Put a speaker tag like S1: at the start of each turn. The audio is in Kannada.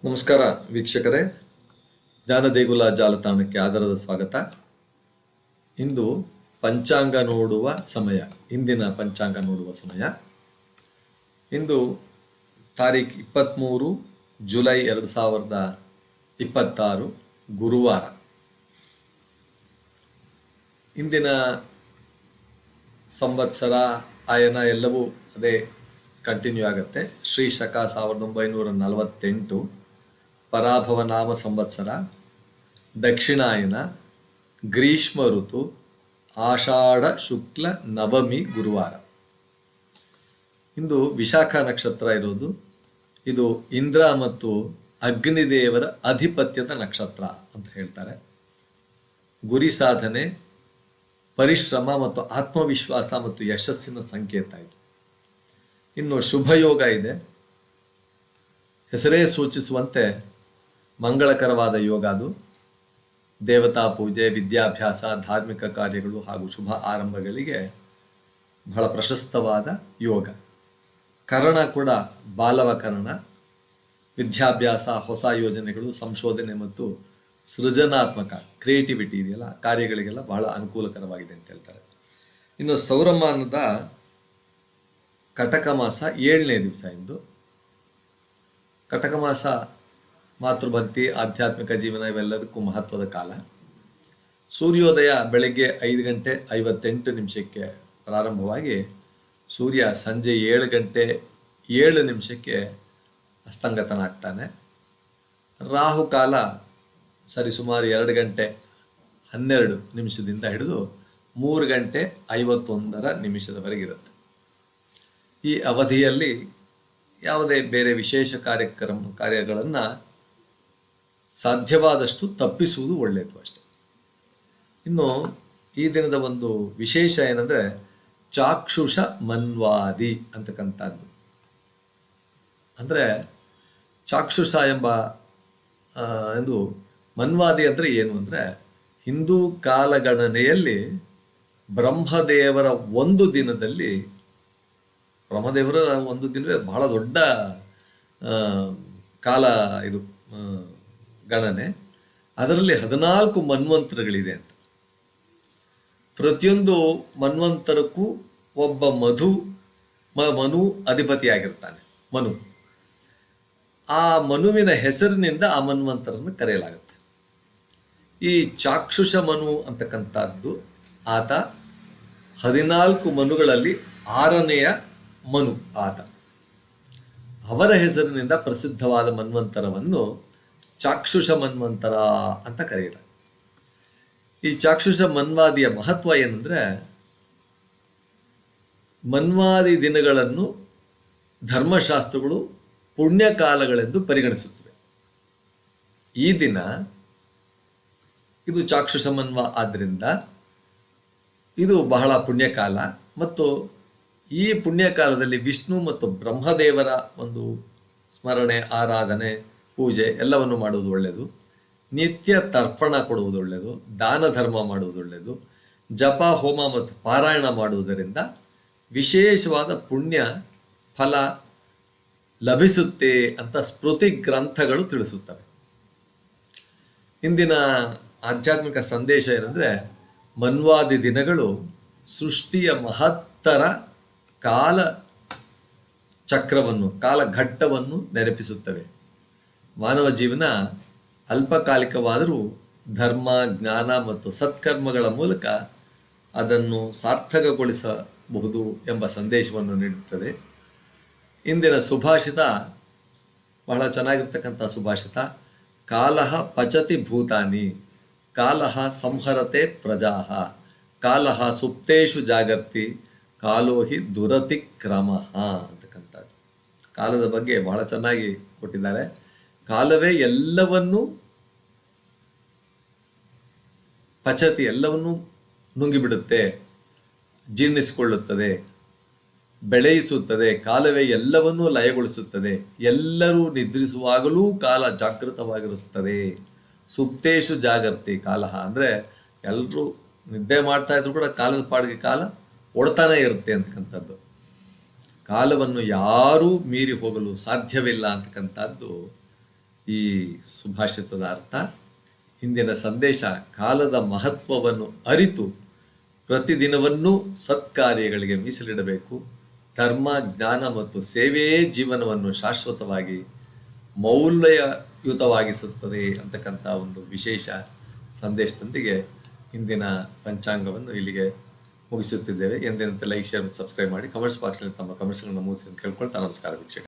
S1: ನಮಸ್ಕಾರ ವೀಕ್ಷಕರೇ, ಜ್ಞಾನ ದೇಗುಲ ಜಾಲತಾಣಕ್ಕೆ ಆದರದ ಸ್ವಾಗತ. ಇಂದು ಪಂಚಾಂಗ ನೋಡುವ ಸಮಯ, ಇಂದಿನ ಪಂಚಾಂಗ ನೋಡುವ ಸಮಯ. ಇಂದು ತಾರೀಖು 23 ಜುಲೈ 2026 ಗುರುವಾರ. ಇಂದಿನ ಸಂವತ್ಸರ ಆಯನ ಎಲ್ಲವೂ ಅದೇ ಕಂಟಿನ್ಯೂ ಆಗುತ್ತೆ. ಶ್ರೀ ಶಕ 1948, ಪರಾಭವ ನಾಮ ಸಂವತ್ಸರ, ದಕ್ಷಿಣಾಯನ, ಗ್ರೀಷ್ಮ ಋತು, ಆಷಾಢ ಶುಕ್ಲ ನವಮಿ ಗುರುವಾರ. ಇಂದು ವಿಶಾಖ ನಕ್ಷತ್ರ ಇರೋದು. ಇದು ಇಂದ್ರ ಮತ್ತು ಅಗ್ನಿದೇವರ ಅಧಿಪತ್ಯದ ನಕ್ಷತ್ರ ಅಂತ ಹೇಳ್ತಾರೆ. ಗುರಿ ಸಾಧನೆ, ಪರಿಶ್ರಮ ಮತ್ತು ಆತ್ಮವಿಶ್ವಾಸ ಮತ್ತು ಯಶಸ್ಸಿನ ಸಂಕೇತ ಇದು. ಇನ್ನು ಶುಭಯೋಗ ಇದೆ. ಹೆಸರೇ ಸೂಚಿಸುವಂತೆ ಮಂಗಳಕರವಾದ ಯೋಗ ಅದು. ದೇವತಾ ಪೂಜೆ, ವಿದ್ಯಾಭ್ಯಾಸ, ಧಾರ್ಮಿಕ ಕಾರ್ಯಗಳು ಹಾಗೂ ಶುಭ ಆರಂಭಗಳಿಗೆ ಬಹಳ ಪ್ರಶಸ್ತವಾದ ಯೋಗ. ಕರ್ಣ ಕೂಡ ಬಾಲವ ಕರ್ಣ. ವಿದ್ಯಾಭ್ಯಾಸ, ಹೊಸ ಯೋಜನೆಗಳು, ಸಂಶೋಧನೆ ಮತ್ತು ಸೃಜನಾತ್ಮಕ ಕ್ರಿಯೇಟಿವಿಟಿ ಇದೆಯಲ್ಲ, ಕಾರ್ಯಗಳಿಗೆಲ್ಲ ಬಹಳ ಅನುಕೂಲಕರವಾಗಿದೆ ಅಂತ ಹೇಳ್ತಾರೆ. ಇನ್ನು ಸೌರಮಾನದ ಕಟಕ ಮಾಸ 7ನೇ ದಿವಸ. ಇಂದು ಕಟಕ ಮಾಸ ಮಾತೃಭಕ್ತಿ, ಆಧ್ಯಾತ್ಮಿಕ ಜೀವನ ಇವೆಲ್ಲದಕ್ಕೂ ಮಹತ್ವದ ಕಾಲ. ಸೂರ್ಯೋದಯ ಬೆಳಗ್ಗೆ 5:58 ಪ್ರಾರಂಭವಾಗಿ ಸೂರ್ಯ ಸಂಜೆ 7:07 ಅಸ್ತಂಗತನಾಗ್ತಾನೆ. ರಾಹುಕಾಲ ಸರಿಸುಮಾರು 2:12 ಹಿಡಿದು 3:51 ಈ ಅವಧಿಯಲ್ಲಿ ಯಾವುದೇ ಬೇರೆ ವಿಶೇಷ ಕಾರ್ಯಗಳನ್ನು ಸಾಧ್ಯವಾದಷ್ಟು ತಪ್ಪಿಸುವುದು ಒಳ್ಳೆಯದು ಅಷ್ಟೆ. ಇನ್ನು ಈ ದಿನದ ಒಂದು ವಿಶೇಷ ಏನಂದರೆ ಚಾಕ್ಷುಷ ಮನ್ವಾದಿ ಅಂತಕ್ಕಂಥದ್ದು. ಅಂದರೆ ಚಾಕ್ಷುಷ ಎಂದು ಮನ್ವಾದಿ ಅಂದರೆ ಏನು ಅಂದರೆ, ಹಿಂದೂ ಕಾಲಗಣನೆಯಲ್ಲಿ ಬ್ರಹ್ಮದೇವರ ಒಂದು ದಿನದಲ್ಲಿ, ಬ್ರಹ್ಮದೇವರ ಒಂದು ದಿನವೇ ಬಹಳ ದೊಡ್ಡ ಕಾಲ ಇದು ಗಣನೆ. ಅದರಲ್ಲಿ 14 ಮನ್ವಂತರಗಳಿದೆ ಅಂತ. ಪ್ರತಿಯೊಂದು ಮನ್ವಂತರಕ್ಕೂ ಒಬ್ಬ ಮನು ಅಧಿಪತಿಯಾಗಿರ್ತಾನೆ. ಮನು, ಆ ಮನುವಿನ ಹೆಸರಿನಿಂದ ಆ ಮನ್ವಂತರನ್ನು ಕರೆಯಲಾಗುತ್ತೆ. ಈ ಚಾಕ್ಷುಷ ಮನು ಅಂತಕ್ಕಂಥದ್ದು ಆತ 14 ಮನುಗಳಲ್ಲಿ 6ನೆಯ ಮನು ಆತ. ಅವರ ಹೆಸರಿನಿಂದ ಪ್ರಸಿದ್ಧವಾದ ಮನ್ವಂತರವನ್ನು ಚಾಕ್ಷುಷ ಮನ್ವಂತರ ಅಂತ ಕರೆಯುತ್ತಾರೆ. ಈ ಚಾಕ್ಷುಷ ಮನ್ವಾದಿಯ ಮಹತ್ವ ಏನಂದರೆ, ಮನ್ವಾದಿ ದಿನಗಳನ್ನು ಧರ್ಮಶಾಸ್ತ್ರಗಳು ಪುಣ್ಯಕಾಲಗಳೆಂದು ಪರಿಗಣಿಸುತ್ತವೆ. ಈ ದಿನ ಇದು ಚಾಕ್ಷುಷ ಮನ್ವ ಆದ್ದರಿಂದ ಇದು ಬಹಳ ಪುಣ್ಯಕಾಲ. ಮತ್ತು ಈ ಪುಣ್ಯಕಾಲದಲ್ಲಿ ವಿಷ್ಣು ಮತ್ತು ಬ್ರಹ್ಮದೇವರ ಒಂದು ಸ್ಮರಣೆ, ಆರಾಧನೆ, ಪೂಜೆ ಎಲ್ಲವನ್ನು ಮಾಡುವುದು ಒಳ್ಳೆಯದು. ನಿತ್ಯ ತರ್ಪಣ ಕೊಡುವುದು ಒಳ್ಳೆಯದು. ದಾನ ಧರ್ಮ ಮಾಡುವುದು ಒಳ್ಳೆಯದು. ಜಪ, ಹೋಮ ಮತ್ತು ಪಾರಾಯಣ ಮಾಡುವುದರಿಂದ ವಿಶೇಷವಾದ ಪುಣ್ಯ ಫಲ ಲಭಿಸುತ್ತೆ ಅಂತ ಸ್ಮೃತಿ ಗ್ರಂಥಗಳು ತಿಳಿಸುತ್ತವೆ. ಇಂದಿನ ಆಧ್ಯಾತ್ಮಿಕ ಸಂದೇಶ ಏನಂದರೆ, ಮನ್ವಾದಿ ದಿನಗಳು ಸೃಷ್ಟಿಯ ಮಹತ್ತರ ಕಾಲ ಚಕ್ರವನ್ನು, ಕಾಲಘಟ್ಟವನ್ನು ನೆನಪಿಸುತ್ತವೆ. ಮಾನವ ಜೀವನ ಅಲ್ಪಕಾಲಿಕವಾದರೂ ಧರ್ಮ, ಜ್ಞಾನ ಮತ್ತು ಸತ್ಕರ್ಮಗಳ ಮೂಲಕ ಅದನ್ನು ಸಾರ್ಥಕಗೊಳಿಸಬಹುದು ಎಂಬ ಸಂದೇಶವನ್ನು ನೀಡುತ್ತದೆ. ಇಂದಿನ ಸುಭಾಷಿತ ಬಹಳ ಚೆನ್ನಾಗಿರ್ತಕ್ಕಂಥ ಸುಭಾಷಿತ. ಕಾಲಃ ಪಚತಿ ಭೂತಾನಿ, ಕಾಲಃ ಸಂಹರತೆ ಪ್ರಜಾಃ, ಕಾಲಃ ಸುಪ್ತೇಷು ಜಾಗರ್ತಿ, ಕಾಲೋ ಹಿ ದುರತಿಕ್ರಮಃ ಅಂತಕ್ಕಂಥದ್ದು. ಕಾಲದ ಬಗ್ಗೆ ಬಹಳ ಚೆನ್ನಾಗಿ ಕೊಟ್ಟಿದ್ದಾರೆ. ಕಾಲವೇ ಎಲ್ಲವನ್ನೂ ಪಚತಿ, ಎಲ್ಲವನ್ನೂ ನುಂಗಿಬಿಡುತ್ತೆ, ಜೀರ್ಣಿಸಿಕೊಳ್ಳುತ್ತದೆ, ಬೆಳೆಯಿಸುತ್ತದೆ. ಕಾಲವೇ ಎಲ್ಲವನ್ನೂ ಲಯಗೊಳಿಸುತ್ತದೆ. ಎಲ್ಲರೂ ನಿದ್ರಿಸುವಾಗಲೂ ಕಾಲ ಜಾಗೃತವಾಗಿರುತ್ತದೆ. ಸುಪ್ತೇಷು ಜಾಗರ್ತಿ ಕಾಲಃ ಅಂದರೆ ಎಲ್ಲರೂ ನಿದ್ದೆ ಮಾಡ್ತಾ ಇದ್ರು ಕೂಡ ಕಾಲದ ಪಾಡಿಗೆ ಕಾಲ ಓಡ್ತಾನೆ ಇರುತ್ತೆ ಅಂತಕ್ಕಂಥದ್ದು. ಕಾಲವನ್ನು ಯಾರೂ ಮೀರಿ ಹೋಗಲು ಸಾಧ್ಯವಿಲ್ಲ ಅಂತಕ್ಕಂಥದ್ದು ಈ ಸುಭಾಷಿತದ ಅರ್ಥ. ಹಿಂದಿನ ಸಂದೇಶ ಕಾಲದ ಮಹತ್ವವನ್ನು ಅರಿತು ಪ್ರತಿದಿನವನ್ನೂ ಸತ್ಕಾರ್ಯಗಳಿಗೆ ಮೀಸಲಿಡಬೇಕು. ಧರ್ಮ, ಜ್ಞಾನ ಮತ್ತು ಸೇವೆಯೇ ಜೀವನವನ್ನು ಶಾಶ್ವತವಾಗಿ ಮೌಲ್ಯಯುತವಾಗಿಸುತ್ತದೆ ಅಂತಕ್ಕಂಥ ಒಂದು ವಿಶೇಷ ಸಂದೇಶದೊಂದಿಗೆ ಇಂದಿನ ಪಂಚಾಂಗವನ್ನು ಇಲ್ಲಿಗೆ ಮುಗಿಸುತ್ತಿದ್ದೇವೆ. ಎಂದಿನಂತೆ ಲೈಕ್, ಶೇರ್ ಮತ್ತು ಸಬ್ಸ್ಕ್ರೈಬ್ ಮಾಡಿ. ಕಮೆಂಟ್ಸ್ ಬಾಕ್ಸ್ನಲ್ಲಿ ತಮ್ಮ ಕಮೆಂಟ್ಸ್ಗಳನ್ನು ನಮೂದಿಸಿ ಅಂತ ಕೇಳ್ಕೊಳ್ತಾ ನಮಸ್ಕಾರ ವೀಕ್ಷಕ.